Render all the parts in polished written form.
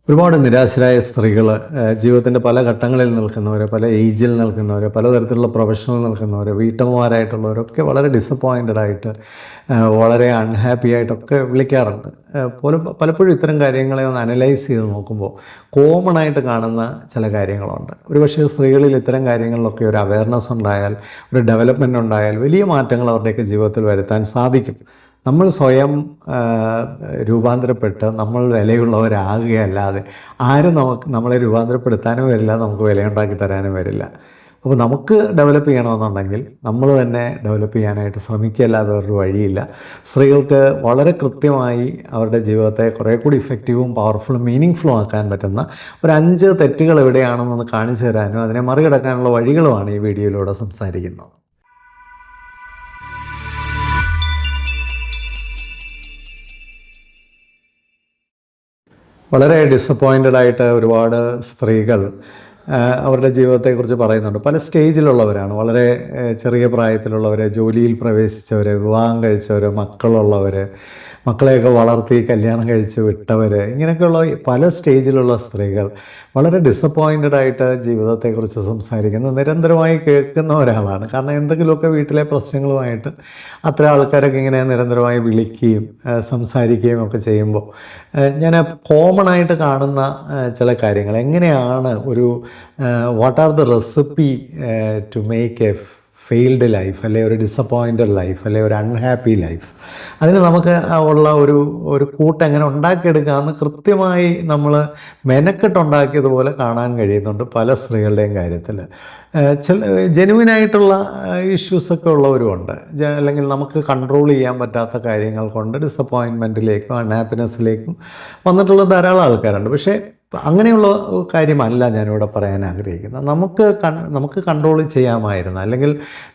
ഒരുപാട് നിരാശരായ സ്ത്രീകൾ ജീവിതത്തിൻ്റെ പല ഘട്ടങ്ങളിൽ നിൽക്കുന്നവർ, പല ഏജിൽ നിൽക്കുന്നവർ, പലതരത്തിലുള്ള പ്രൊഫഷനിൽ നിൽക്കുന്നവർ, വീട്ടമ്മമാരായിട്ടുള്ളവരൊക്കെ വളരെ ഡിസപ്പോയിൻറ്റഡ് ആയിട്ട് വളരെ അൺഹാപ്പി ആയിട്ടൊക്കെ വിളിക്കാറുണ്ട്. പലപ്പോഴും ഇത്തരം കാര്യങ്ങളെ ഒന്ന് അനലൈസ് ചെയ്ത് നോക്കുമ്പോൾ കോമൺ ആയിട്ട് കാണുന്ന ചില കാര്യങ്ങളുണ്ട്. ഒരുപക്ഷെ സ്ത്രീകളിൽ ഇത്തരം കാര്യങ്ങളിലൊക്കെ ഒരു അവയർനെസ് ഉണ്ടായാൽ, ഒരു ഡെവലപ്മെൻറ്റ് ഉണ്ടായാൽ വലിയ മാറ്റങ്ങൾ അവരുടെയൊക്കെ ജീവിതത്തിൽ വരുത്താൻ സാധിക്കും. നമ്മൾ സ്വയം രൂപാന്തരപ്പെട്ട് നമ്മൾ വിലയുള്ളവരാകുകയല്ലാതെ ആരും നമ്മളെ രൂപാന്തരപ്പെടുത്താനും വരില്ല, നമുക്ക് വിലയുണ്ടാക്കി തരാനും വരില്ല. അപ്പോൾ നമുക്ക് ഡെവലപ്പ് ചെയ്യണമെന്നുണ്ടെങ്കിൽ നമ്മൾ തന്നെ ഡെവലപ്പ് ചെയ്യാനായിട്ട് ശ്രമിക്കുകയല്ലാതെ വേറൊരു വഴിയില്ല. സ്ത്രീകൾക്ക് വളരെ കൃത്യമായി അവരുടെ ജീവിതത്തെ കുറേ കൂടി ഇഫക്റ്റീവും പവർഫുള്ളും മീനിങ് ഫുള്ളും ആക്കാൻ പറ്റുന്ന ഒരു 5 തെറ്റുകൾ എവിടെയാണെന്നൊന്ന് കാണിച്ചു തരാനും അതിനെ മറികടക്കാനുള്ള വഴികളുമാണ് ഈ വീഡിയോയിലൂടെ സംസാരിക്കുന്നത്. വളരെ ഡിസപ്പോയിൻറ്റഡ് ആയിട്ട് ഒരുപാട് സ്ത്രീകൾ അവരുടെ ജീവിതത്തെക്കുറിച്ച് പറയുന്നുണ്ട്. പല സ്റ്റേജിലുള്ളവരാണ്. വളരെ ചെറിയ പ്രായത്തിലുള്ളവർ, ജോലിയിൽ പ്രവേശിച്ചവർ, വിവാഹം കഴിച്ചവർ, മക്കളുള്ളവർ, മക്കളെയൊക്കെ വളർത്തി കല്യാണം കഴിച്ച് വിട്ടവർ, ഇങ്ങനെയൊക്കെയുള്ള പല സ്റ്റേജിലുള്ള സ്ത്രീകൾ വളരെ ഡിസപ്പോയിൻറ്റഡ് ആയിട്ട് ജീവിതത്തെക്കുറിച്ച് സംസാരിക്കുന്നത് നിരന്തരമായി കേൾക്കുന്ന ഒരാളാണ്. കാരണം എന്തെങ്കിലുമൊക്കെ വീട്ടിലെ പ്രശ്നങ്ങളുമായിട്ട് അത്തരം ആൾക്കാരൊക്കെ ഇങ്ങനെ നിരന്തരമായി വിളിക്കുകയും സംസാരിക്കുകയും ഒക്കെ ചെയ്യുമ്പോൾ ഞാൻ കോമൺ ആയിട്ട് കാണുന്ന ചില കാര്യങ്ങൾ എങ്ങനെയാണ് what are the recipe to make a failed life, അല്ലെങ്കിൽ ഒരു ഡിസപ്പോയിൻറ്റഡ് ലൈഫ്, അല്ലെങ്കിൽ ഒരു അൺഹാപ്പി ലൈഫ്, അതിന് നമുക്ക് ഉള്ള ഒരു കൂട്ടെങ്ങനെ ഉണ്ടാക്കിയെടുക്കാമെന്ന് കൃത്യമായി നമ്മൾ മെനക്കെട്ടുണ്ടാക്കിയതുപോലെ കാണാൻ കഴിയുന്നുണ്ട് പല സ്ത്രീകളുടെയും കാര്യത്തിൽ. ചില ജെനുവിനായിട്ടുള്ള ഇഷ്യൂസൊക്കെ ഉള്ളവരുമുണ്ട്. അല്ലെങ്കിൽ നമുക്ക് കൺട്രോൾ ചെയ്യാൻ പറ്റാത്ത കാര്യങ്ങൾ കൊണ്ട് ഡിസപ്പോയിൻമെൻറ്റിലേക്കും അൺഹാപ്പിനെസ്സിലേക്കും വന്നിട്ടുള്ള ധാരാളം ആൾക്കാരുണ്ട്. പക്ഷേ അങ്ങനെയുള്ള കാര്യമല്ല ഞാനിവിടെ പറയാൻ ആഗ്രഹിക്കുന്നത്. നമുക്ക് കൺട്രോൾ ചെയ്യാമായിരുന്നു, അല്ലെങ്കിൽ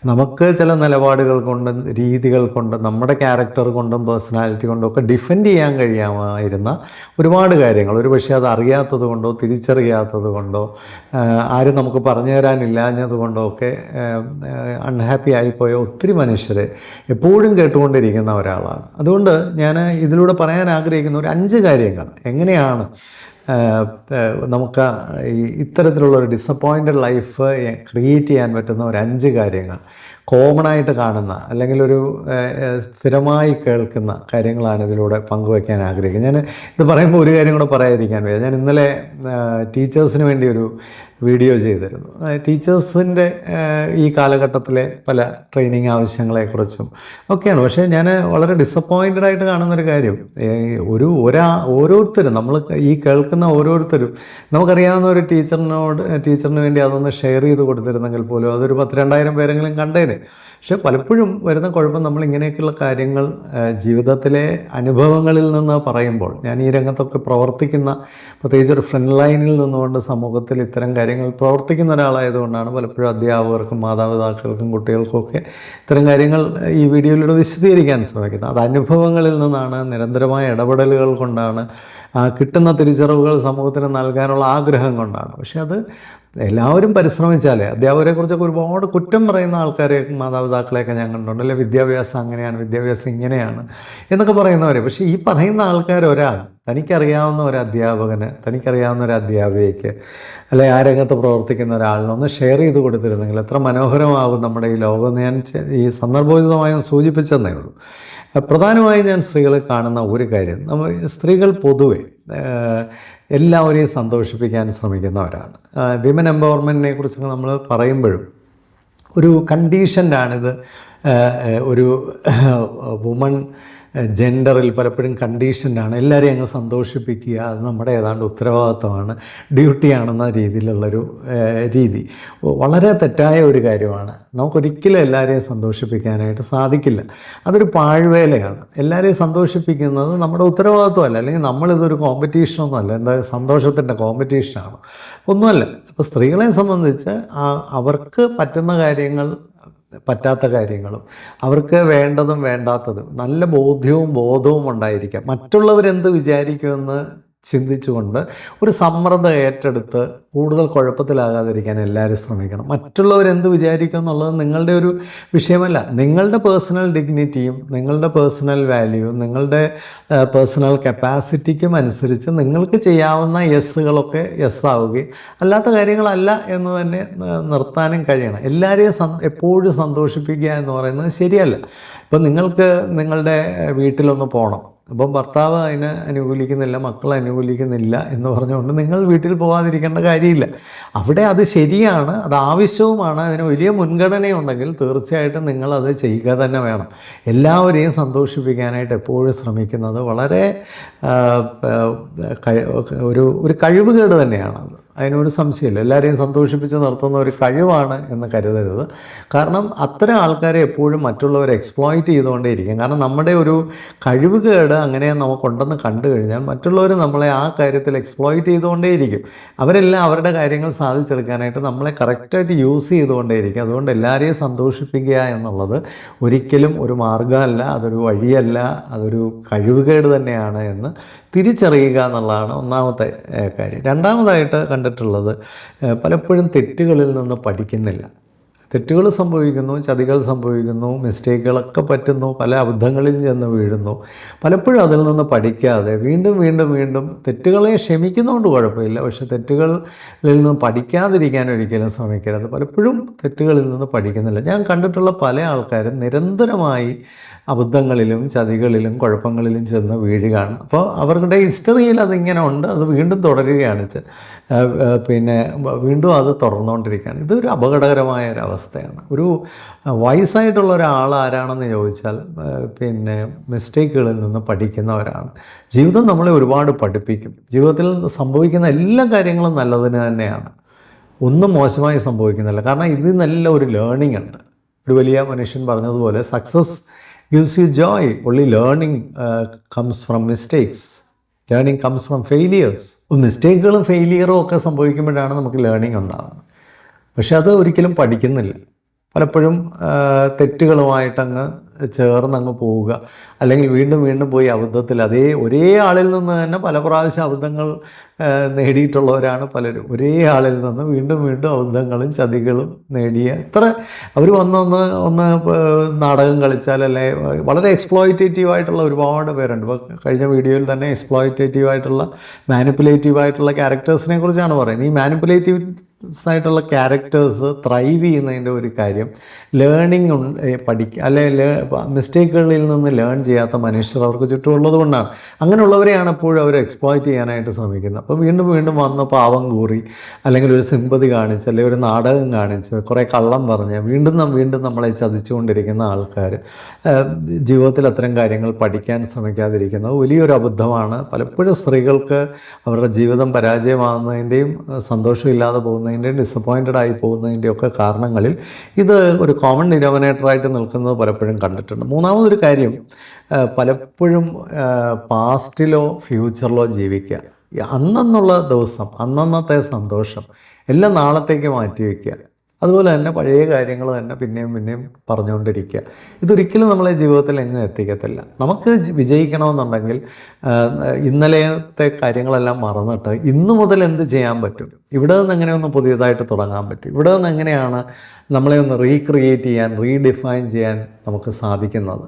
നമുക്ക് ചില നിലപാടുകൾ കൊണ്ടും രീതികൾ കൊണ്ടും നമ്മുടെ ക്യാരക്ടർ കൊണ്ടും പേഴ്സണാലിറ്റി കൊണ്ടും ഒക്കെ ഡിഫെൻഡ് ചെയ്യാൻ കഴിയാമായിരുന്ന ഒരുപാട് കാര്യങ്ങൾ, ഒരു പക്ഷേ അത് അറിയാത്തത് കൊണ്ടോ തിരിച്ചറിയാത്തത് കൊണ്ടോ ആരും നമുക്ക് പറഞ്ഞു തരാനില്ലാഞ്ഞത് കൊണ്ടോ ഒക്കെ അൺഹാപ്പി ആയിപ്പോയ ഒത്തിരി മനുഷ്യരെ എപ്പോഴും കേട്ടുകൊണ്ടിരിക്കുന്ന ഒരാളാണ്. അതുകൊണ്ട് ഞാൻ ഇതിലൂടെ പറയാൻ ആഗ്രഹിക്കുന്ന ഒരു 5 കാര്യങ്ങൾ എങ്ങനെയാണ് നമുക്ക് ഇത്തരത്തിലുള്ളൊരു ഡിസപ്പോയിൻറ്റഡ് ലൈഫ് ക്രിയേറ്റ് ചെയ്യാൻ പറ്റുന്ന ഒരു 5 കാര്യങ്ങൾ, കോമണായിട്ട് കാണുന്ന അല്ലെങ്കിൽ ഒരു സ്ഥിരമായി കേൾക്കുന്ന കാര്യങ്ങളാണ് ഇതിലൂടെ പങ്കുവയ്ക്കാൻ ആഗ്രഹിക്കുന്നത്. ഞാൻ ഇത് പറയുമ്പോൾ ഒരു കാര്യം കൂടെ പറയാതിരിക്കാൻ വയ്യ. ഞാൻ ഇന്നലെ ടീച്ചേഴ്സിന് വേണ്ടി ഒരു വീഡിയോ ചെയ്തിരുന്നു. ടീച്ചേഴ്സിൻ്റെ ഈ കാലഘട്ടത്തിലെ പല ട്രെയിനിങ് ആവശ്യങ്ങളെക്കുറിച്ചും ഒക്കെയാണ്. പക്ഷേ ഞാൻ വളരെ ഡിസപ്പോയിൻറ്റഡ് ആയിട്ട് കാണുന്നൊരു കാര്യം, ഓരോരുത്തരും നമ്മൾ ഈ കേൾക്കുന്ന ഓരോരുത്തരും നമുക്കറിയാവുന്ന ഒരു ടീച്ചറിന് വേണ്ടി അതൊന്ന് ഷെയർ ചെയ്ത് കൊടുത്തിരുന്നെങ്കിൽ പോലും അതൊരു 10,000-2000 പേരെങ്കിലും കണ്ടേനെ. പക്ഷേ പലപ്പോഴും വരുന്ന കുഴപ്പം, നമ്മൾ ഇങ്ങനെയൊക്കെയുള്ള കാര്യങ്ങൾ ജീവിതത്തിലെ അനുഭവങ്ങളിൽ നിന്ന് പറയുമ്പോൾ, ഞാൻ ഈ രംഗത്തൊക്കെ പ്രവർത്തിക്കുന്ന, പ്രത്യേകിച്ച് ഒരു ഫ്രണ്ട് ലൈനിൽ നിന്നുകൊണ്ട് സമൂഹത്തിൽ ഇത്തരം കാര്യങ്ങൾ പ്രവർത്തിക്കുന്ന ഒരാളായതുകൊണ്ടാണ് പലപ്പോഴും അധ്യാപകർക്കും മാതാപിതാക്കൾക്കും കുട്ടികൾക്കുമൊക്കെ ഇത്തരം കാര്യങ്ങൾ ഈ വീഡിയോയിലൂടെ വിശദീകരിക്കാൻ ശ്രമിക്കുന്നത്. അത് അനുഭവങ്ങളിൽ നിന്നാണ്, നിരന്തരമായ ഇടപെടലുകൾ കൊണ്ടാണ്, കിട്ടുന്ന തിരിച്ചറിവുകൾ സമൂഹത്തിന് നൽകാനുള്ള ആഗ്രഹം കൊണ്ടാണ്. പക്ഷേ അത് എല്ലാവരും പരിശ്രമിച്ചാലേ, അധ്യാപകരെക്കുറിച്ചൊക്കെ ഒരുപാട് കുറ്റം പറയുന്ന ആൾക്കാരെ, മാതാപിതാക്കളെയൊക്കെ ഞാൻ കണ്ടിട്ടുണ്ട്. അല്ലെ വിദ്യാഭ്യാസം അങ്ങനെയാണ്, വിദ്യാഭ്യാസം ഇങ്ങനെയാണ് എന്നൊക്കെ പറയുന്നവരെ. പക്ഷേ ഈ പറയുന്ന ആൾക്കാർ തനിക്കറിയാവുന്ന ഒരു അധ്യാപകന്, തനിക്കറിയാവുന്ന ഒരു അധ്യാപികയ്ക്ക്, അല്ലെ ആ രംഗത്ത് പ്രവർത്തിക്കുന്ന ഒരാളിനൊന്ന് ഷെയർ ചെയ്ത് കൊടുത്തിരുന്നെങ്കിൽ എത്ര മനോഹരമാകും നമ്മുടെ ഈ ലോകം. ഞാൻ ഈ സന്ദർഭോചിതമായും സൂചിപ്പിച്ചെന്നേ ഉള്ളൂ. പ്രധാനമായും ഞാൻ സ്ത്രീകളെ കാണുന്ന ഒരു കാര്യം, സ്ത്രീകൾ പൊതുവെ എല്ലാവരെയും സന്തോഷിപ്പിക്കാൻ ശ്രമിക്കുന്നവരാണ്. വിമൻ എംപവർമെൻറ്റിനെ കുറിച്ചൊക്കെ നമ്മൾ പറയുമ്പോഴും ഒരു കണ്ടീഷൻഡാണിത്. ഒരു വുമൺ ജെൻഡറിൽ പലപ്പോഴും കണ്ടീഷൻഡാണ്. എല്ലാവരെയും അങ്ങ് സന്തോഷിപ്പിക്കുക, അത് നമ്മുടെ ഏതാണ്ട് ഉത്തരവാദിത്വമാണ്, ഡ്യൂട്ടിയാണെന്ന രീതിയിലുള്ളൊരു രീതി വളരെ തെറ്റായ ഒരു കാര്യമാണ്. നമുക്കൊരിക്കലും എല്ലാവരെയും സന്തോഷിപ്പിക്കാനായിട്ട് സാധിക്കില്ല. അതൊരു പാഴ്വേലയാണ്. എല്ലാവരെയും സന്തോഷിപ്പിക്കുന്നത് നമ്മുടെ ഉത്തരവാദിത്വമല്ല, അല്ലെങ്കിൽ നമ്മളിതൊരു കോമ്പറ്റീഷനൊന്നുമല്ല. എന്താ സന്തോഷത്തിൻ്റെ കോമ്പറ്റീഷനാണ്? ഒന്നുമല്ല. അപ്പോൾ സ്ത്രീകളെ സംബന്ധിച്ച് അവർക്ക് പറ്റുന്ന കാര്യങ്ങൾ, പറ്റാത്ത കാര്യങ്ങളും, അവർക്ക് വേണ്ടതും വേണ്ടാത്തതും നല്ല ബോധ്യവും ബോധവും ഉണ്ടായിരിക്കാം. മറ്റുള്ളവരെന്ത് വിചാരിക്കുമെന്ന് ചിന്തിച്ചുകൊണ്ട് ഒരു സമ്മർദ്ദം ഏറ്റെടുത്ത് കൂടുതൽ കുഴപ്പത്തിലാകാതിരിക്കാൻ എല്ലാവരും ശ്രമിക്കണം. മറ്റുള്ളവരെന്ത് വിചാരിക്കും എന്നുള്ളത് നിങ്ങളുടെ ഒരു വിഷയമല്ല. നിങ്ങളുടെ പേഴ്സണൽ ഡിഗ്നിറ്റിയും നിങ്ങളുടെ പേഴ്സണൽ വാല്യൂവും നിങ്ങളുടെ പേഴ്സണൽ കപ്പാസിറ്റിക്കും അനുസരിച്ച് നിങ്ങൾക്ക് ചെയ്യാവുന്ന യെസ്സുകളൊക്കെ യെസ് ആവുകയും അല്ലാത്ത കാര്യങ്ങളല്ല എന്ന് തന്നെ നിർത്താനും കഴിയണം. എല്ലാവരെയും എപ്പോഴും സന്തോഷിപ്പിക്കുക എന്ന് പറയുന്നത് ശരിയല്ല. ഇപ്പം നിങ്ങൾക്ക് നിങ്ങളുടെ വീട്ടിലൊന്ന് പോകണം, അപ്പം ഭർത്താവ് അതിനെ അനുകൂലിക്കുന്നില്ല, മക്കൾ അനുകൂലിക്കുന്നില്ല എന്ന് പറഞ്ഞുകൊണ്ട് നിങ്ങൾ വീട്ടിൽ പോകാതിരിക്കേണ്ട കാര്യമില്ല. അവിടെ അത് ശരിയാണ്, അത് ആവശ്യവുമാണ്, അതിന് വലിയ മുൻഗണനയുണ്ടെങ്കിൽ തീർച്ചയായിട്ടും നിങ്ങളത് ചെയ്യുക തന്നെ വേണം. എല്ലാവരെയും സന്തോഷിപ്പിക്കാനായിട്ട് എപ്പോഴും ശ്രമിക്കുന്നത് വളരെ ഒരു കഴിവുകേട് തന്നെയാണത്. അതിനൊരു സംശയമില്ല. എല്ലാവരെയും സന്തോഷിപ്പിച്ച് നിർത്തുന്ന ഒരു കഴിവാണ് എന്ന് കരുതരുത്. കാരണം അത്തരം ആൾക്കാരെ എപ്പോഴും മറ്റുള്ളവർ എക്സ്പ്ലോയിറ്റ് ചെയ്തുകൊണ്ടേയിരിക്കും. കാരണം നമ്മുടെ ഒരു കഴിവുകേട് അങ്ങനെ നമുക്കുണ്ടെന്ന് കണ്ടു കഴിഞ്ഞാൽ മറ്റുള്ളവർ നമ്മളെ ആ കാര്യത്തിൽ എക്സ്പ്ലോയിറ്റ് ചെയ്തുകൊണ്ടേയിരിക്കും. അവരെല്ലാം അവരുടെ കാര്യങ്ങൾ സാധിച്ചെടുക്കാനായിട്ട് നമ്മളെ കറക്റ്റായിട്ട് യൂസ് ചെയ്തുകൊണ്ടേയിരിക്കും. അതുകൊണ്ട് എല്ലാവരെയും സന്തോഷിപ്പിക്കുക എന്നുള്ളത് ഒരിക്കലും ഒരു മാർഗ്ഗമല്ല, അതൊരു വഴിയല്ല, അതൊരു കഴിവുകേട് തന്നെയാണ് എന്ന് തിരിച്ചറിയുക എന്നുള്ളതാണ് ഒന്നാമത്തെ കാര്യം. രണ്ടാമതായിട്ട് കണ്ടിട്ടുള്ളത് പലപ്പോഴും തെറ്റുകളിൽ നിന്ന് പഠിക്കുന്നില്ല. തെറ്റുകൾ സംഭവിക്കുന്നു, ചതികൾ സംഭവിക്കുന്നു, മിസ്റ്റേക്കുകളൊക്കെ പറ്റുന്നു, പല അബദ്ധങ്ങളിൽ ചെന്ന് വീഴുന്നു. പലപ്പോഴും അതിൽ നിന്ന് പഠിക്കാതെ വീണ്ടും വീണ്ടും വീണ്ടും തെറ്റുകളെ ക്ഷമിക്കുന്നതുകൊണ്ട് കുഴപ്പമില്ല, പക്ഷേ തെറ്റുകളിൽ നിന്ന് പഠിക്കാതിരിക്കാൻ ഒരിക്കലും ശ്രമിക്കരുത്. പലപ്പോഴും തെറ്റുകളിൽ നിന്ന് പഠിക്കുന്നില്ല. ഞാൻ കണ്ടിട്ടുള്ള പല ആൾക്കാരും നിരന്തരമായി അബദ്ധങ്ങളിലും ചതികളിലും കുഴപ്പങ്ങളിലും ചെന്ന് വീഴുകയാണ്. അപ്പോൾ അവരുടെ ഹിസ്റ്ററിയിൽ അതിങ്ങനെ ഉണ്ട്, അത് വീണ്ടും തുടരുകയാണ്, പിന്നെ വീണ്ടും അത് തുടർന്നുകൊണ്ടിരിക്കുകയാണ്. ഇതൊരു അപകടകരമായ ഒരവസ്ഥയാണ്. ഒരു വയസ്സായിട്ടുള്ള ഒരാൾ ആരാണെന്ന് ചോദിച്ചാൽ പിന്നെ മിസ്റ്റേക്കുകളിൽ നിന്ന് പഠിക്കുന്നവരാണ്. ജീവിതം നമ്മളെ ഒരുപാട് പഠിപ്പിക്കും. ജീവിതത്തിൽ സംഭവിക്കുന്ന എല്ലാ കാര്യങ്ങളും നല്ലതിന് തന്നെയാണ്, ഒന്നും മോശമായി സംഭവിക്കുന്നില്ല. കാരണം ഇതിൽ നല്ല ഒരു ലേണിംഗ് ഉണ്ട്. ഒരു വലിയ മനുഷ്യൻ പറഞ്ഞതുപോലെ success gives you joy, only learning comes from mistakes, learning comes from failures. മിസ്റ്റേക്കുകളും ഫെയിലിയറും ഒക്കെ സംഭവിക്കുമ്പോഴാണ് നമുക്ക് ലേണിംഗ് ഉണ്ടാകുന്നത്. പക്ഷെ അത് ഒരിക്കലും പഠിക്കുന്നില്ല. പലപ്പോഴും തെറ്റുകളുമായിട്ടങ്ങ് ചേർന്നങ്ങ് പോവുക, അല്ലെങ്കിൽ വീണ്ടും വീണ്ടും പോയി അബദ്ധത്തിൽ ഒരേ ആളിൽ നിന്ന് തന്നെ പല പ്രാവശ്യം അബദ്ധങ്ങൾ നേടിയിട്ടുള്ളവരാണ് പലരും. ഒരേ ആളിൽ നിന്ന് വീണ്ടും വീണ്ടും അബദ്ധങ്ങളും ചതികളും നേടിയ അവർ ഒന്ന് നാടകം കളിച്ചാൽ അല്ലെ വളരെ എക്സ്പ്ലോയിറ്റേറ്റീവായിട്ടുള്ള ഒരുപാട് പേരുണ്ട്. ഇപ്പോൾ കഴിഞ്ഞ വീഡിയോയിൽ തന്നെ എക്സ്പ്ലോയിറ്റേറ്റീവായിട്ടുള്ള മാനിപ്പുലേറ്റീവായിട്ടുള്ള ക്യാരക്ടേഴ്സിനെ കുറിച്ചാണ് പറയുന്നത്. ഈ മാനിപ്പുലേറ്റീവ് ആയിട്ടുള്ള ക്യാരക്ടേഴ്സ് ത്രൈവ് ചെയ്യുന്നതിൻ്റെ ഒരു കാര്യം ലേണിംഗ് മിസ്റ്റേക്കുകളിൽ നിന്ന് ലേൺ ചെയ്യാത്ത മനുഷ്യർ അവർക്ക് ചുറ്റുമുള്ളത് കൊണ്ടാണ്. അങ്ങനെയുള്ളവരെയാണ് എപ്പോഴും അവർ എക്സ്പ്ലോയിറ്റ് ചെയ്യാനായിട്ട് ശ്രമിക്കുന്നത്. അപ്പോൾ വീണ്ടും വീണ്ടും വന്ന് പാവം കൂറി അല്ലെങ്കിൽ ഒരു സിമ്പതി കാണിച്ച് അല്ലെങ്കിൽ ഒരു നാടകം കാണിച്ച് കുറേ കള്ളം പറഞ്ഞ് വീണ്ടും നമ്മളെ ചതിച്ചുകൊണ്ടിരിക്കുന്ന ആൾക്കാർ ജീവിതത്തിൽ അത്തരം കാര്യങ്ങൾ പഠിക്കാൻ ശ്രമിക്കാതിരിക്കുന്നത് വലിയൊരു അബദ്ധമാണ്. പലപ്പോഴും സ്ത്രീകൾക്ക് അവരുടെ ജീവിതം പരാജയമാകുന്നതിൻ്റെയും സന്തോഷമില്ലാതെ പോകുന്നതിൻ്റെയും ഡിസപ്പോയിൻറ്റഡ് ആയി പോകുന്നതിൻ്റെയും ഒക്കെ കാരണങ്ങളിൽ ഇത് ഒരു കോമൺ ഡിനോമിനേറ്ററായിട്ട് നിൽക്കുന്നത് പലപ്പോഴും കണ്ടിട്ടുണ്ട്. മൂന്നാമതൊരു കാര്യം, പലപ്പോഴും പാസ്റ്റിലോ ഫ്യൂച്ചറിലോ ജീവിക്കുക. അന്നുള്ള ദിവസം അന്നത്തെ സന്തോഷം എല്ലാം നാളത്തേക്ക് മാറ്റി വയ്ക്കുക. അതുപോലെ തന്നെ പഴയ കാര്യങ്ങൾ തന്നെ പിന്നെയും പറഞ്ഞുകൊണ്ടിരിക്കുക. ഇതൊരിക്കലും നമ്മളെ ജീവിതത്തിൽ എങ്ങും എത്തിക്കത്തില്ല. നമുക്ക് വിജയിക്കണമെന്നുണ്ടെങ്കിൽ ഇന്നലത്തെ കാര്യങ്ങളെല്ലാം മറന്നിട്ട് ഇന്നു മുതൽ എന്ത് ചെയ്യാൻ പറ്റും, ഇവിടെ നിന്ന് എങ്ങനെയൊന്ന് പുതിയതായിട്ട് തുടങ്ങാൻ പറ്റും, ഇവിടെ നിന്ന് എങ്ങനെയാണ് നമ്മളെ ഒന്ന് റീക്രിയേറ്റ് ചെയ്യാൻ, റീഡിഫൈൻ ചെയ്യാൻ നമുക്ക് സാധിക്കുന്നത്,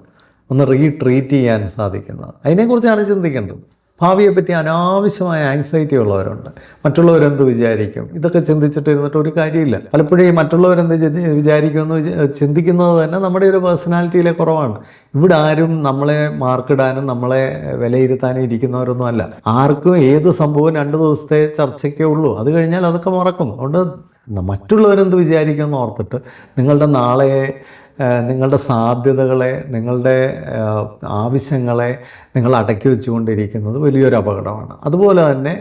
ഒന്ന് റീട്രീറ്റ് ചെയ്യാൻ സാധിക്കുന്നത്, അതിനെക്കുറിച്ചാണ് ചിന്തിക്കേണ്ടത്. ഭാവിയെപ്പറ്റി അനാവശ്യമായ ആങ്സൈറ്റി ഉള്ളവരുണ്ട്. മറ്റുള്ളവരെന്ത് വിചാരിക്കും, ഇതൊക്കെ ചിന്തിച്ചിട്ടിരുന്നിട്ട് ഒരു കാര്യമില്ല. പലപ്പോഴും ഈ മറ്റുള്ളവരെന്ത് വിചാരിക്കുമെന്ന് ചിന്തിക്കുന്നത് തന്നെ നമ്മുടെ ഒരു പേഴ്സണാലിറ്റിയിലെ കുറവാണ്. ഇവിടെ ആരും നമ്മളെ മാർക്കിടാനും നമ്മളെ വിലയിരുത്താനും ഇരിക്കുന്നവരൊന്നും അല്ല. ആർക്കും ഏത് സംഭവം 2 ദിവസത്തെ ചർച്ചയ്ക്കേ ഉള്ളൂ, അത് കഴിഞ്ഞാൽ അതൊക്കെ മറക്കും. അതുകൊണ്ട് മറ്റുള്ളവരെന്ത് വിചാരിക്കുമെന്ന് ഓർത്തിട്ട് നിങ്ങളുടെ നാളെയെ, നിങ്ങളുടെ സാധ്യതകളെ, നിങ്ങളുടെ ആവശ്യങ്ങളെ നിങ്ങൾ അടക്കി വെച്ചുകൊണ്ടിരിക്കുന്നത് വലിയൊരു അപകടമാണ്. അതുപോലെ തന്നെ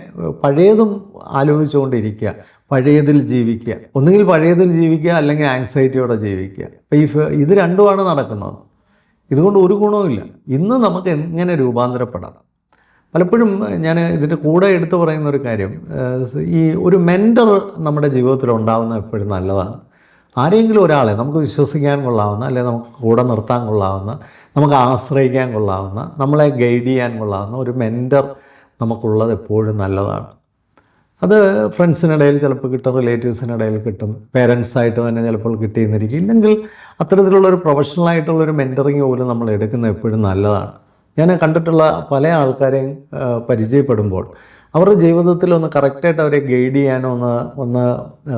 പഴയതും ആലോചിച്ചുകൊണ്ടിരിക്കുക, പഴയതിൽ ജീവിക്കുക. ഒന്നുകിൽ പഴയതിൽ ജീവിക്കുക, അല്ലെങ്കിൽ ആങ്സൈറ്റിയോടെ ജീവിക്കുക. അപ്പോൾ ഇത് രണ്ടുമാണ് നടക്കുന്നത്. ഇതുകൊണ്ട് ഒരു ഗുണവുമില്ല. ഇന്ന് നമുക്ക് എങ്ങനെ രൂപാന്തരപ്പെടാം. പലപ്പോഴും ഞാൻ ഇതിൻ്റെ കൂടെ എടുത്തു പറയുന്ന ഒരു കാര്യം, ഈ ഒരു മെൻറ്റർ നമ്മുടെ ജീവിതത്തിൽ ഉണ്ടാകുന്നത് എപ്പോഴും നല്ലതാണ്. ആരെങ്കിലും ഒരാളെ നമുക്ക് വിശ്വസിക്കാൻ കൊള്ളാവുന്ന, അല്ലെങ്കിൽ നമുക്ക് കൂടെ നിർത്താൻ കൊള്ളാവുന്ന, നമുക്ക് ആശ്രയിക്കാൻ കൊള്ളാവുന്ന, നമ്മളെ ഗൈഡ് ചെയ്യാൻ കൊള്ളാവുന്ന ഒരു മെൻറ്റർ നമുക്കുള്ളത് എപ്പോഴും നല്ലതാണ്. അത് ഫ്രണ്ട്സിനിടയിൽ ചിലപ്പോൾ കിട്ടും, റിലേറ്റീവ്സിനിടയിൽ കിട്ടും, പേരൻസായിട്ട് തന്നെ ചിലപ്പോൾ കിട്ടിയെന്നിരിക്കും. ഇല്ലെങ്കിൽ അത്തരത്തിലുള്ളൊരു പ്രൊഫഷണലായിട്ടുള്ളൊരു മെൻറ്ററിങ് പോലും നമ്മൾ എടുക്കുന്നത് എപ്പോഴും നല്ലതാണ്. ഞാൻ കണ്ടിട്ടുള്ള പല ആൾക്കാരെയും പരിചയപ്പെടുമ്പോൾ അവരുടെ ജീവിതത്തിൽ ഒന്ന് കറക്റ്റായിട്ട് അവരെ ഗൈഡ് ചെയ്യാനോ ഒന്ന്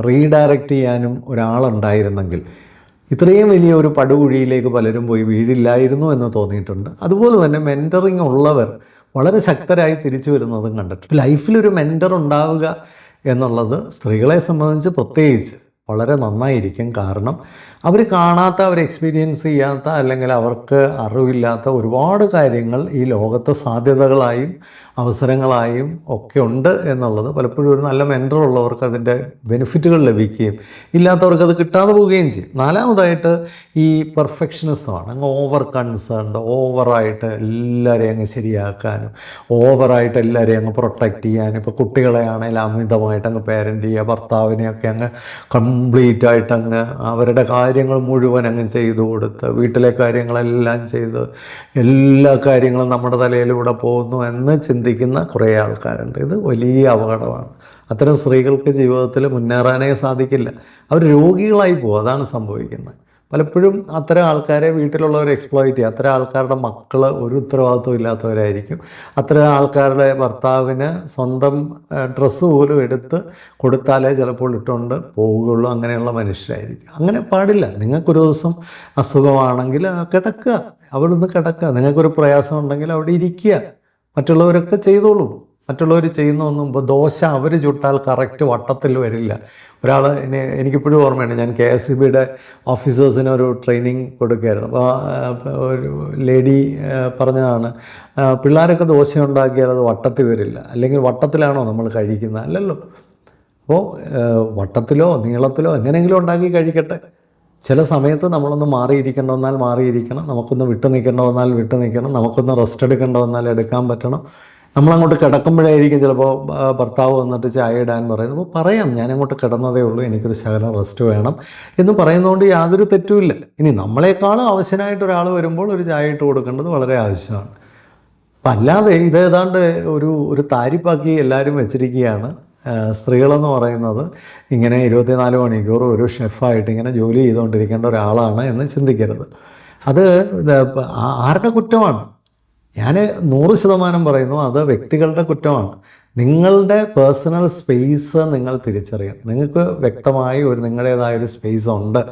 റീഡയറക്റ്റ് ചെയ്യാനും ഒരാളുണ്ടായിരുന്നെങ്കിൽ ഇത്രയും വലിയ ഒരു പടുകുഴിയിലേക്ക് പലരും പോയി വീഴില്ലായിരുന്നു എന്ന് തോന്നിയിട്ടുണ്ട്. അതുപോലെ തന്നെ മെൻറ്ററിങ് ഉള്ളവർ വളരെ ശക്തരായി തിരിച്ചു വരുന്നതും കണ്ടിട്ടുണ്ട്. ലൈഫിലൊരു മെൻറ്റർ ഉണ്ടാവുക എന്നുള്ളത് സ്ത്രീകളെ സംബന്ധിച്ച് പ്രത്യേകിച്ച് വളരെ നന്നായിരിക്കും. കാരണം അവർ കാണാത്ത, അവർ എക്സ്പീരിയൻസ് ചെയ്യാത്ത, അല്ലെങ്കിൽ അവർക്ക് അറിവില്ലാത്ത ഒരുപാട് കാര്യങ്ങൾ ഈ ലോകത്ത് സാധ്യതകളായും അവസരങ്ങളായും ഒക്കെ ഉണ്ട് എന്നുള്ളത് പലപ്പോഴും ഒരു നല്ല മെൻറ്റർ ഉള്ളവർക്ക് അതിൻ്റെ ബെനിഫിറ്റുകൾ ലഭിക്കുകയും ഇല്ലാത്തവർക്ക് അത് കിട്ടാതെ പോവുകയും ചെയ്യും. നാലാമതായിട്ട് ഈ പെർഫെക്ഷനിസമാണ്. അങ്ങ് ഓവർ കൺസേൺഡ്, ഓവറായിട്ട് എല്ലാവരെയും അങ്ങ് ശരിയാക്കാനും ഓവറായിട്ട് എല്ലാവരെയും അങ്ങ് പ്രൊട്ടക്റ്റ് ചെയ്യാനും, ഇപ്പോൾ കുട്ടികളെ ആണെങ്കിൽ അമിതമായിട്ട് അങ്ങ് പേരൻ്റ് ചെയ്യുക, ഭർത്താവിനെയൊക്കെ അങ്ങ് കംപ്ലീറ്റ് ആയിട്ട് അങ്ങ് അവരുടെ കാര്യങ്ങൾ മുഴുവൻ അങ്ങ് ചെയ്തു കൊടുത്ത്, വീട്ടിലെ കാര്യങ്ങളെല്ലാം ചെയ്ത് എല്ലാ കാര്യങ്ങളും നമ്മുടെ തലയിലൂടെ പോകുന്നു എന്ന് ചിന്തിക്കുന്ന കുറേ ആൾക്കാരുണ്ട്. ഇത് വലിയ അപകടമാണ്. അത്തരം സ്ത്രീകൾക്ക് ജീവിതത്തിൽ മുന്നേറാനേ സാധിക്കില്ല. അവർ രോഗികളായി പോകും. അതാണ് സംഭവിക്കുന്നത്. പലപ്പോഴും അത്തരം ആൾക്കാരെ വീട്ടിലുള്ളവർ എക്സ്പ്ലോയിറ്റ് ചെയ്യുക. അത്തരം ആൾക്കാരുടെ മക്കൾ ഒരു ഉത്തരവാദിത്വം ഇല്ലാത്തവരായിരിക്കും. അത്തരം ആൾക്കാരുടെ ഭർത്താവിന് സ്വന്തം ഡ്രസ്സ് പോലും എടുത്ത് കൊടുത്താലേ ചിലപ്പോൾ ഇട്ടുകൊണ്ട് പോവുകയുള്ളൂ. അങ്ങനെയുള്ള മനുഷ്യരായിരിക്കും. അങ്ങനെ പാടില്ല. നിങ്ങൾക്കൊരു ദിവസം അസുഖമാണെങ്കിൽ കിടക്കുക, അവിടെ കിടക്കുക. നിങ്ങൾക്കൊരു പ്രയാസം ഉണ്ടെങ്കിൽ അവിടെ ഇരിക്കുക. മറ്റുള്ളവരൊക്കെ ചെയ്തോളൂ. മറ്റുള്ളവർ ചെയ്യുന്നൊന്നും ഇപ്പോൾ ദോശ അവർ ചുട്ടാൽ കറക്റ്റ് വട്ടത്തിൽ വരില്ല. ഒരാൾ എനിക്കിപ്പോഴും ഓർമ്മയുണ്ട്, ഞാൻ KSEBയുടെ ഓഫീസേഴ്സിന് ഒരു ട്രെയിനിങ് കൊടുക്കുകയായിരുന്നു. അപ്പോൾ ഒരു ലേഡി പറഞ്ഞതാണ്, പിള്ളേരൊക്കെ ദോശ ഉണ്ടാക്കിയാൽ അത് വട്ടത്തിൽ വരില്ല. അല്ലെങ്കിൽ വട്ടത്തിലാണോ നമ്മൾ കഴിക്കുന്നത്? അല്ലല്ലോ. അപ്പോൾ വട്ടത്തിലോ നീളത്തിലോ എങ്ങനെയെങ്കിലും ഉണ്ടാക്കി കഴിക്കട്ടെ. ചില സമയത്ത് നമ്മളൊന്ന് മാറിയിരിക്കേണ്ട വന്നാൽ മാറിയിരിക്കണം, നമുക്കൊന്ന് വിട്ടു നിൽക്കേണ്ട വന്നാൽ വിട്ടു നിൽക്കണം, നമുക്കൊന്ന് റെസ്റ്റ് എടുക്കേണ്ട വന്നാൽ എടുക്കാൻ പറ്റണം. നമ്മളങ്ങോട്ട് കിടക്കുമ്പോഴായിരിക്കും ചിലപ്പോൾ ഭർത്താവ് വന്നിട്ട് ചായ ഇടാൻ പറയുന്നത്. അപ്പോൾ പറയാം, ഞാനങ്ങോട്ട് കിടന്നതേ ഉള്ളൂ, എനിക്കൊരു ശകലം റെസ്റ്റ് വേണം എന്ന് പറയുന്നതുകൊണ്ട് യാതൊരു തെറ്റുമില്ല. ഇനി നമ്മളെക്കാളും ആവശ്യമായിട്ട് ഒരാൾ വരുമ്പോൾ ഒരു ചായ ഇട്ട് കൊടുക്കേണ്ടത് വളരെ ആവശ്യമാണ്. അപ്പം അല്ലാതെ ഇതേതാണ്ട് ഒരു താരിപ്പാക്കി എല്ലാവരും വെച്ചിരിക്കുകയാണ്. സ്ത്രീകളെന്ന് പറയുന്നത് ഇങ്ങനെ 24 മണിക്കൂർ ഒരു ഷെഫായിട്ട് ഇങ്ങനെ ജോലി ചെയ്തുകൊണ്ടിരിക്കേണ്ട ഒരാളാണ് എന്ന് ചിന്തിക്കരുത്. അത് ആരുടെ കുറ്റമാണ്? ഞാൻ 100% പറയുന്നു, അത് വ്യക്തികളുടെ കുറ്റമാണ്. നിങ്ങളുടെ പേഴ്സണൽ സ്പേസ് നിങ്ങൾ തിരിച്ചറിയണം. നിങ്ങൾക്ക് വ്യക്തമായി നിങ്ങളുടേതായൊരു സ്പേസ് ഉണ്ട്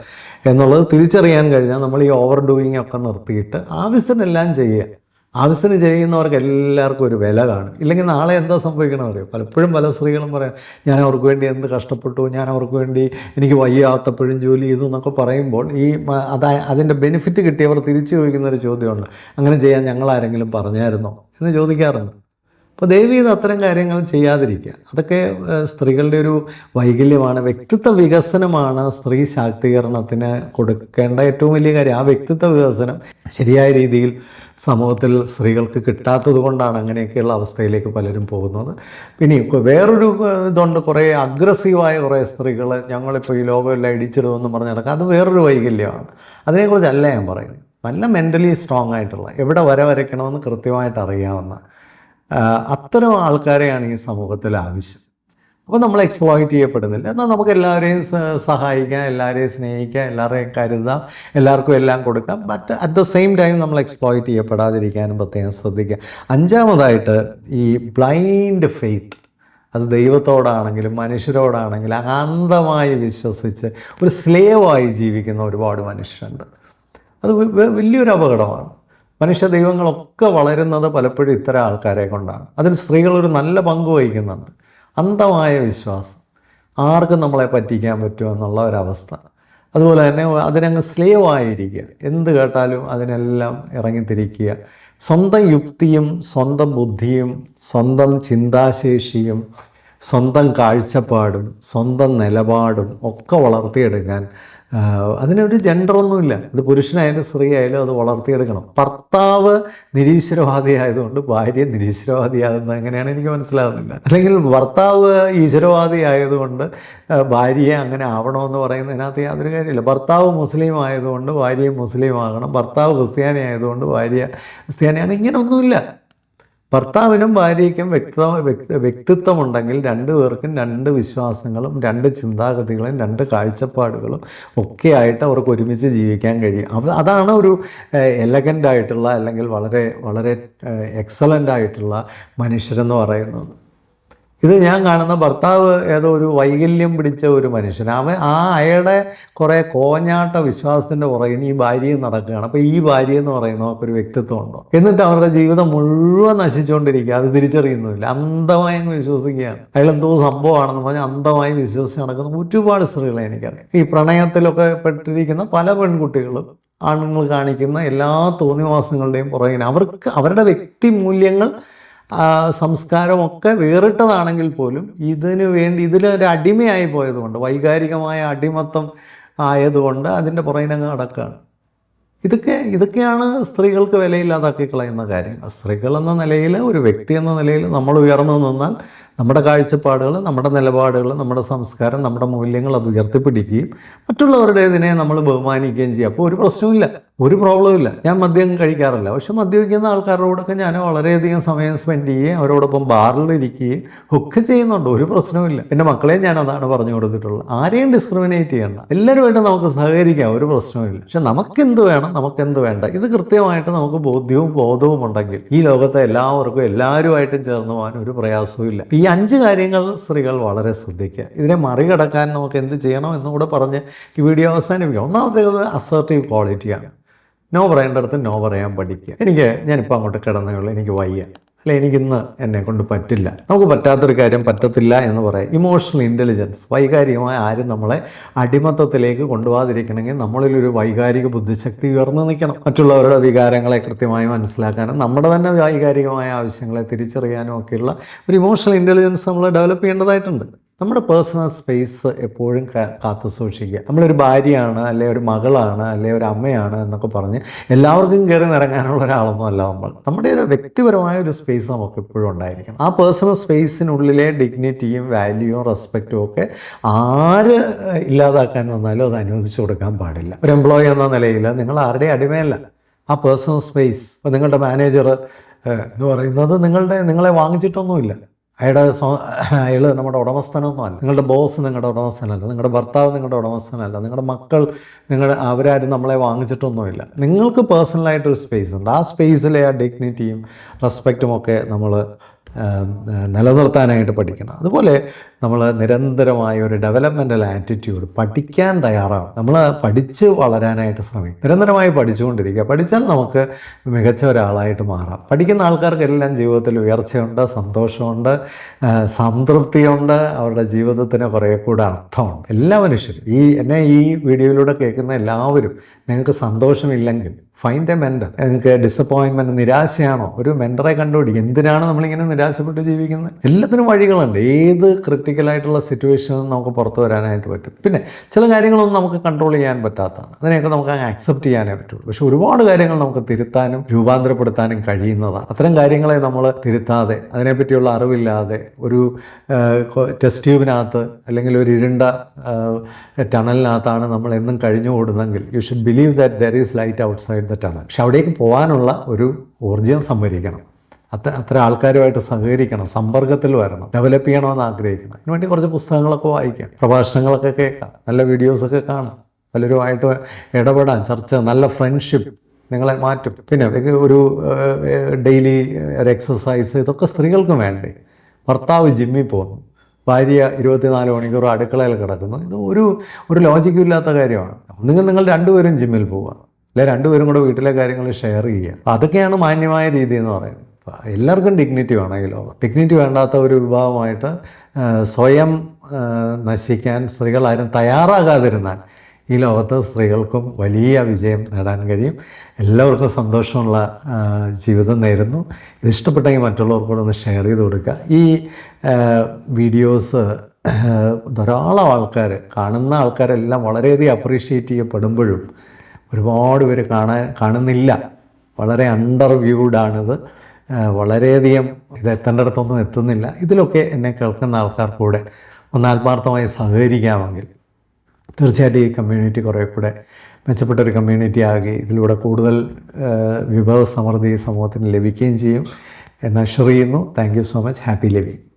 എന്നുള്ളത് തിരിച്ചറിയാൻ കഴിഞ്ഞാൽ നമ്മൾ ഈ ഓവർ ഡൂയിങ് ഒക്കെ നിർത്തിയിട്ട് ആവശ്യത്തിനെല്ലാം ചെയ്യുക. ആവശ്യത്തിന് ചെയ്യുന്നവർക്ക് എല്ലാവർക്കും ഒരു വില കാണും. ഇല്ലെങ്കിൽ നാളെ എന്താ സംഭവിക്കണമെന്ന് അറിയാം. പലപ്പോഴും പല സ്ത്രീകളും പറയാം, ഞാൻ അവർക്ക് വേണ്ടി എന്ത് കഷ്ടപ്പെട്ടു, ഞാൻ അവർക്ക് വേണ്ടി എനിക്ക് വയ്യാത്തപ്പോഴും ജോലി ചെയ്തു എന്നൊക്കെ പറയുമ്പോൾ അതിൻ്റെ ബെനിഫിറ്റ് കിട്ടിയവർ തിരിച്ചു ചോദിക്കുന്നൊരു ചോദ്യമുണ്ട്, അങ്ങനെ ചെയ്യാൻ ഞങ്ങളാരെങ്കിലും പറഞ്ഞായിരുന്നോ എന്ന് ചോദിക്കാറുണ്ട്. അപ്പോൾ ദയവ് ചെയ്ത് അത്തരം കാര്യങ്ങൾ ചെയ്യാതിരിക്കുക. അതൊക്കെ സ്ത്രീകളുടെ ഒരു വൈകല്യമാണ്. വ്യക്തിത്വ വികസനമാണ് സ്ത്രീ ശാക്തീകരണത്തിന് കൊടുക്കേണ്ട ഏറ്റവും വലിയ കാര്യം. ആ വ്യക്തിത്വ വികസനം ശരിയായ രീതിയിൽ സമൂഹത്തിൽ സ്ത്രീകൾക്ക് കിട്ടാത്തത് കൊണ്ടാണ് അങ്ങനെയൊക്കെയുള്ള അവസ്ഥയിലേക്ക് പലരും പോകുന്നത്. പിന്നെ വേറൊരു ഇതുണ്ട്, കുറേ അഗ്രസീവായ കുറേ സ്ത്രീകൾ ഞങ്ങളിപ്പോൾ ഈ ലോകമെല്ലാം ഇടിച്ചിടുമെന്ന് പറഞ്ഞ് നടക്കുക. അത് വേറൊരു വൈകല്യമാണ്. അതിനെക്കുറിച്ചല്ല ഞാൻ പറയുന്നത്. നല്ല മെൻ്റലി സ്ട്രോങ് ആയിട്ടുള്ള, എവിടെ വരയ്ക്കണമെന്ന് കൃത്യമായിട്ട് അറിയാവുന്ന അത്തരം ആൾക്കാരെയാണ് ഈ സമൂഹത്തിൽ ആവശ്യം. അപ്പോൾ നമ്മൾ എക്സ്പ്ലോയിറ്റ് ചെയ്യപ്പെടുന്നില്ല. എന്നാൽ നമുക്ക് എല്ലാവരെയും സഹായിക്കാം, എല്ലാവരെയും സ്നേഹിക്കാം, എല്ലാവരെയും കരുതാം, എല്ലാവർക്കും എല്ലാം കൊടുക്കാം. But at the same time നമ്മൾ എക്സ്പ്ലോയിറ്റ് ചെയ്യപ്പെടാതിരിക്കാനും പ്രത്യേകം ശ്രദ്ധിക്കുക. അഞ്ചാമതായിട്ട് ഈ ബ്ലൈൻഡ് ഫെയ്ത്ത്, അത് ദൈവത്തോടാണെങ്കിലും മനുഷ്യരോടാണെങ്കിലും അനന്തമായി വിശ്വസിച്ച് ഒരു സ്ലേവായി ജീവിക്കുന്ന ഒരുപാട് മനുഷ്യരുണ്ട്. അത് വലിയൊരു അപകടമാണ്. മനുഷ്യ ദൈവങ്ങളൊക്കെ വളരുന്നത് പലപ്പോഴും ഇത്തരം ആൾക്കാരെ കൊണ്ടാണ്. അതിൽ സ്ത്രീകളൊരു നല്ല പങ്ക് വഹിക്കുന്നുണ്ട്. അന്ധമായ വിശ്വാസം, ആർക്കും നമ്മളെ പറ്റിക്കാൻ പറ്റുമെന്നുള്ള ഒരവസ്ഥ. അതുപോലെ തന്നെ അതിനങ്ങ് സ്ലേവായിരിക്കുക, എന്ത് കേട്ടാലും അതിനെല്ലാം ഇറങ്ങിത്തിരിക്കുക. സ്വന്തം യുക്തിയും സ്വന്തം ബുദ്ധിയും സ്വന്തം ചിന്താശേഷിയും സ്വന്തം കാഴ്ചപ്പാടും സ്വന്തം നിലപാടും ഒക്കെ വളർത്തിയെടുക്കാൻ അതിനൊരു ജെൻഡറൊന്നുമില്ല. ഇത് പുരുഷനായാലും സ്ത്രീ ആയാലും അത് വളർത്തിയെടുക്കണം. ഭർത്താവ് നിരീശ്വരവാദി ആയതുകൊണ്ട് ഭാര്യ നിരീശ്വരവാദിയാകുന്നത് എങ്ങനെയാണ് എനിക്ക് മനസ്സിലാകുന്നില്ല. അല്ലെങ്കിൽ ഭർത്താവ് ഈശ്വരവാദി ആയതുകൊണ്ട് ഭാര്യയെ അങ്ങനെ ആവണമെന്ന് പറയുന്നതിനകത്ത് യാതൊരു കാര്യമില്ല. ഭർത്താവ് മുസ്ലിം ആയതുകൊണ്ട് ഭാര്യയും മുസ്ലിം ആകണം, ഭർത്താവ് ക്രിസ്ത്യാനി ആയതുകൊണ്ട് ഭാര്യ ക്രിസ്ത്യാനിയാണ്, ഇങ്ങനെയൊന്നുമില്ല. ഭർത്താവിനും ഭാര്യയ്ക്കും വ്യക്തിത്വമുണ്ടെങ്കിൽ രണ്ടു പേർക്കും രണ്ട് വിശ്വാസങ്ങളും രണ്ട് ചിന്താഗതികളും രണ്ട് കാഴ്ചപ്പാടുകളും ഒക്കെ ആയിട്ട് അവർക്ക് ഒരുമിച്ച് ജീവിക്കാൻ കഴിയും. അതാണ് ഒരു എലഗൻ്റ് ആയിട്ടുള്ള അല്ലെങ്കിൽ വളരെ വളരെ എക്സലൻ്റ് ആയിട്ടുള്ള മനുഷ്യരെന്ന് പറയുന്നത്. ഇത് ഞാൻ കാണുന്ന ഭർത്താവ് ഏതോ ഒരു വൈകല്യം പിടിച്ച ഒരു മനുഷ്യൻ, അയാളുടെ കുറേ കോഞ്ഞാട്ട വിശ്വാസത്തിൻ്റെ പുറകിന് ഈ ഭാര്യയും നടക്കുകയാണ്. അപ്പോൾ ഈ ഭാര്യ എന്ന് പറയുന്നവർക്ക് ഒരു വ്യക്തിത്വം ഉണ്ടോ? എന്നിട്ട് അവരുടെ ജീവിതം മുഴുവൻ നശിച്ചുകൊണ്ടിരിക്കുക, അത് തിരിച്ചറിയുന്നുമില്ല, അന്ധമായി വിശ്വസിക്കുകയാണ്. അയാൾ എന്തോ സംഭവമാണെന്ന് പറഞ്ഞാൽ അന്ധമായി വിശ്വസിച്ച് നടക്കുന്ന ഒരുപാട് സ്ത്രീകളെ എനിക്കറിയാം. ഈ പ്രണയത്തിലൊക്കെ പെട്ടിരിക്കുന്ന പല പെൺകുട്ടികളും ആണുങ്ങൾ കാണിക്കുന്ന എല്ലാ തോന്നിവാസങ്ങളുടെയും പുറകിന് അവരുടെ വ്യക്തി മൂല്യങ്ങൾ സംസ്കാരമൊക്കെ വേറിട്ടതാണെങ്കിൽ പോലും ഇതിലൊരു അടിമയായി പോയതുകൊണ്ട്, വൈകാരികമായ അടിമത്തം ആയതുകൊണ്ട് അതിൻ്റെ പുറകിനങ്ങ് നടക്കുകയാണ്. ഇതൊക്കെയാണ് സ്ത്രീകൾക്ക് വിലയില്ലാതാക്കി കളയുന്ന കാര്യങ്ങൾ. സ്ത്രീകൾ എന്ന നിലയിൽ, ഒരു വ്യക്തി എന്ന നിലയിൽ നമ്മൾ ഉയർന്നു നിന്നാൽ നമ്മുടെ കാഴ്ചപ്പാടുകൾ, നമ്മുടെ നിലപാടുകൾ, നമ്മുടെ സംസ്കാരം, നമ്മുടെ മൂല്യങ്ങൾ അത് ഉയർത്തിപ്പിടിക്കുകയും മറ്റുള്ളവരുടെ ഇതിനെ നമ്മൾ ബഹുമാനിക്കുകയും ചെയ്യും. അപ്പോൾ ഒരു പ്രശ്നവുമില്ല, ഒരു പ്രോബ്ലവും ഇല്ല. ഞാൻ മദ്യം കഴിക്കാറില്ല, പക്ഷെ മദ്യപിക്കുന്ന ആൾക്കാരോടൊക്കെ ഞാൻ വളരെയധികം സമയം സ്പെൻഡ് ചെയ്യുകയും അവരോടൊപ്പം ബാറിലിരിക്കുകയും ഒക്കെ ചെയ്യുന്നുണ്ട്. ഒരു പ്രശ്നവുമില്ല. എൻ്റെ മക്കളെ ഞാൻ അതാണ് പറഞ്ഞു കൊടുത്തിട്ടുള്ളത്. ആരെയും ഡിസ്ക്രിമിനേറ്റ് ചെയ്യണ്ട, എല്ലാവരുമായിട്ട് നമുക്ക് സഹകരിക്കാം, ഒരു പ്രശ്നവുമില്ല. പക്ഷെ നമുക്കെന്ത് വേണം, നമുക്കെന്ത് വേണ്ട, ഇത് കൃത്യമായിട്ട് നമുക്ക് ബോധവും ഉണ്ടെങ്കിൽ ഈ ലോകത്തെ എല്ലാവർക്കും എല്ലാവരുമായിട്ടും ചേർന്ന് പോകാൻ ഒരു പ്രയാസവും ഇല്ല. ഈ 5 കാര്യങ്ങൾ സ്ത്രീകൾ വളരെ ശ്രദ്ധിക്കുക. ഇതിനെ മറികടക്കാൻ നമുക്ക് എന്ത് ചെയ്യണം എന്നുകൂടെ പറഞ്ഞ് ഈ വീഡിയോ അവസാനിപ്പിക്കാം. ഒന്നാമത്തേത് അസർട്ടീവ് ക്വാളിറ്റിയാണ്. നോ പറയേണ്ടടുത്ത് നോ പറയാൻ പഠിക്കുക. ഞാനിപ്പോൾ അങ്ങോട്ട് കിടന്നേയുള്ളൂ, എനിക്ക് വയ്യ, അല്ലെ എനിക്കിന്ന് എന്നെ കൊണ്ട് പറ്റില്ല. നമുക്ക് പറ്റാത്തൊരു കാര്യം പറ്റത്തില്ല എന്ന് പറയാം. ഇമോഷണൽ ഇൻ്റലിജൻസ്, വൈകാരികമായ ആരും നമ്മളെ അടിമത്തത്തിലേക്ക് കൊണ്ടുപോകാതിരിക്കണമെങ്കിൽ നമ്മളിലൊരു വൈകാരിക ബുദ്ധിശക്തി ഉയർന്നു നിൽക്കണം. മറ്റുള്ളവരുടെ വികാരങ്ങളെ കൃത്യമായി മനസ്സിലാക്കാനും നമ്മുടെ തന്നെ വൈകാരികമായ ആവശ്യങ്ങളെ തിരിച്ചറിയാനും ഒക്കെയുള്ള ഒരു ഇമോഷണൽ ഇൻ്റലിജൻസ് നമ്മൾ ഡെവലപ്പ് ചെയ്യേണ്ടതായിട്ടുണ്ട്. നമ്മുടെ പേഴ്സണൽ സ്പേസ് എപ്പോഴും കാത്തു സൂക്ഷിക്കുക. നമ്മളൊരു ഭാര്യയാണ്, അല്ലെ ഒരു മകളാണ്, അല്ലെ ഒരു അമ്മയാണ് എന്നൊക്കെ പറഞ്ഞ് എല്ലാവർക്കും കയറി നിറങ്ങാനുള്ള ഒരാളൊന്നും അല്ല നമ്മുടെ ഒരു വ്യക്തിപരമായ ഒരു സ്പേസ് നമുക്ക് എപ്പോഴും ഉണ്ടായിരിക്കണം. ആ പേഴ്സണൽ സ്പേസിനുള്ളിലെ ഡിഗ്നിറ്റിയും വാല്യൂവും റെസ്പെക്റ്റും ഒക്കെ ആര് ഇല്ലാതാക്കാൻ വന്നാലും അത് അനുവദിച്ചു കൊടുക്കാൻ പാടില്ല. ഒരു എംപ്ലോയി എന്ന നിലയിൽ നിങ്ങൾ ആരുടെ അടിമയല്ല. ആ പേഴ്സണൽ സ്പേസ്, ഇപ്പോൾ നിങ്ങളുടെ മാനേജർ എന്ന് പറയുന്നത് നിങ്ങളെ വാങ്ങിച്ചിട്ടൊന്നുമില്ല. അയാൾ നമ്മുടെ ഉടമസ്ഥനൊന്നും അല്ല. നിങ്ങളുടെ ബോസ് നിങ്ങളുടെ ഉടമസ്ഥനല്ല, നിങ്ങളുടെ ഭർത്താവ് നിങ്ങളുടെ ഉടമസ്ഥനല്ല, നിങ്ങളുടെ മക്കൾ അവരാരും നമ്മളെ വാങ്ങിച്ചിട്ടൊന്നുമില്ല. നിങ്ങൾക്ക് പേഴ്സണലായിട്ടൊരു സ്പേസ് ഉണ്ട്. ആ സ്പേസിലെ ആ ഡിഗ്നിറ്റിയും റെസ്പെക്റ്റും ഒക്കെ നമ്മൾ നിലനിർത്താനായിട്ട് പഠിക്കണം. അതുപോലെ നമ്മൾ നിരന്തരമായ ഒരു ഡെവലപ്മെൻ്റൽ ആറ്റിറ്റ്യൂഡ്, പഠിക്കാൻ തയ്യാറാണ്. നമ്മൾ പഠിച്ച് വളരാനായിട്ട് ശ്രമിക്കും. നിരന്തരമായി പഠിച്ചുകൊണ്ടിരിക്കുക. പഠിച്ചാൽ നമുക്ക് മികച്ച ഒരാളായിട്ട് മാറാം. പഠിക്കുന്ന ആൾക്കാർക്കെല്ലാം ജീവിതത്തിൽ ഉയർച്ചയുണ്ട്, സന്തോഷമുണ്ട്, സംതൃപ്തിയുണ്ട്, അവരുടെ ജീവിതത്തിന് കുറേ കൂടെ അർത്ഥമുണ്ട്. എല്ലാ മനുഷ്യരും എന്നെ ഈ വീഡിയോയിലൂടെ കേൾക്കുന്ന എല്ലാവരും, നിങ്ങൾക്ക് സന്തോഷമില്ലെങ്കിൽ ഫൈൻഡ് എ മെൻറ്റർ. നിങ്ങൾക്ക് ഡിസപ്പോയിൻമെൻറ്റ്, നിരാശയാണോ, ഒരു മെൻറ്ററെ കണ്ടുപിടിക്കുക. എന്തിനാണ് നമ്മളിങ്ങനെ നിരാശപ്പെട്ട് ജീവിക്കുന്നത്? എല്ലാത്തിനും വഴികളുണ്ട്. ഏത് ക്രിട്ടിക്കലായിട്ടുള്ള സിറ്റുവേഷനിൽ നമുക്ക് പുറത്തു വരാനായിട്ട് പറ്റും. പിന്നെ ചില കാര്യങ്ങളൊന്നും നമുക്ക് കൺട്രോൾ ചെയ്യാൻ പറ്റാത്തതാണ്. അതിനെയൊക്കെ നമുക്ക് ആക്സെപ്റ്റ് ചെയ്യാനേ പറ്റുള്ളൂ. പക്ഷേ ഒരുപാട് കാര്യങ്ങൾ നമുക്ക് തിരുത്താനും രൂപാന്തരപ്പെടുത്താനും കഴിയുന്നതാണ്. അത്തരം കാര്യങ്ങളെ നമ്മൾ തിരുത്താതെ, അതിനെപ്പറ്റിയുള്ള അറിവില്ലാതെ, ഒരു ടെസ്റ്റ് ട്യൂബിനകത്ത് അല്ലെങ്കിൽ ഒരു ഇരുണ്ട ടണലിനകത്താണ് നമ്മൾ എന്നും കഴിഞ്ഞു കൂടുന്നെങ്കിൽ you should believe that there is light outside the tunnel. പക്ഷെ അവിടേക്ക് പോകാനുള്ള ഒരു ഊർജ്ജം സംഭരിക്കണം. അത്ര ആൾക്കാരുമായിട്ട് സഹകരിക്കണം, സമ്പർക്കത്തിൽ വരണം, ഡെവലപ്പ് ചെയ്യണമെന്ന് ആഗ്രഹിക്കണം. അതിനുവേണ്ടി കുറച്ച് പുസ്തകങ്ങളൊക്കെ വായിക്കാം, പ്രഭാഷണങ്ങളൊക്കെ കേൾക്കാം, നല്ല വീഡിയോസൊക്കെ കാണാം, പലരുമായിട്ട് ഇടപെടാൻ, ചർച്ച, നല്ല ഫ്രണ്ട്ഷിപ്പ് നിങ്ങളെ മാറ്റും. പിന്നെ ഒരു ഡെയിലി ഒരു എക്സസൈസ്, ഇതൊക്കെ സ്ത്രീകൾക്കും വേണ്ടേ. ഭർത്താവ് ജിമ്മിൽ പോകുന്നു, ഭാര്യ 24 മണിക്കൂർ അടുക്കളയിൽ കിടക്കുന്നു. ഇത് ഒരു ലോജിക്കും ഇല്ലാത്ത കാര്യമാണ്. നിങ്ങൾ രണ്ടുപേരും ജിമ്മിൽ പോവുക, അല്ലെ രണ്ടുപേരും കൂടെ വീട്ടിലെ കാര്യങ്ങൾ ഷെയർ ചെയ്യുക. അപ്പോൾ അതൊക്കെയാണ് മാന്യമായ രീതി എന്ന് പറയുന്നത്. എല്ലാവർക്കും ഡിഗ്നിറ്റി വേണം ഈ ലോകം. ഡിഗ്നിറ്റി വേണ്ടാത്ത ഒരു വിഭാഗമായിട്ട് സ്വയം നശിക്കാൻ സ്ത്രീകളാരും തയ്യാറാകാതിരുന്നാൽ ഈ ലോകത്ത് സ്ത്രീകൾക്കും വലിയ വിജയം നേടാൻ കഴിയും. എല്ലാവർക്കും സന്തോഷമുള്ള ജീവിതം നേരുന്നു. ഇത് ഇഷ്ടപ്പെട്ടെങ്കിൽ മറ്റുള്ളവർക്കൂടെ ഒന്ന് ഷെയർ ചെയ്ത് കൊടുക്കുക. ഈ വീഡിയോസ് ധാരാളം കാണുന്ന ആൾക്കാരെല്ലാം വളരെയധികം അപ്രീഷിയേറ്റ് ചെയ്യപ്പെടുമ്പോഴും ഒരുപാട് പേര് കാണുന്നില്ല. വളരെ അണ്ടർ വ്യൂഡാണിത്. വളരെയധികം ഇത് എത്തേണ്ടിടത്തൊന്നും എത്തുന്നില്ല. ഇതിലൊക്കെ എന്നെ കേൾക്കുന്ന ആൾക്കാർക്കൂടെ ഒന്ന് ആത്മാർത്ഥമായി സഹകരിക്കാമെങ്കിൽ തീർച്ചയായിട്ടും ഈ കമ്മ്യൂണിറ്റി കുറേ കൂടെ മെച്ചപ്പെട്ടൊരു കമ്മ്യൂണിറ്റി ആകുകയും ഇതിലൂടെ കൂടുതൽ വിഭവസമൃദ്ധി സമൂഹത്തിന് ലഭിക്കുകയും ചെയ്യും എന്ന് അഷർ ചെയ്യുന്നു. Thank you so much. Happy living.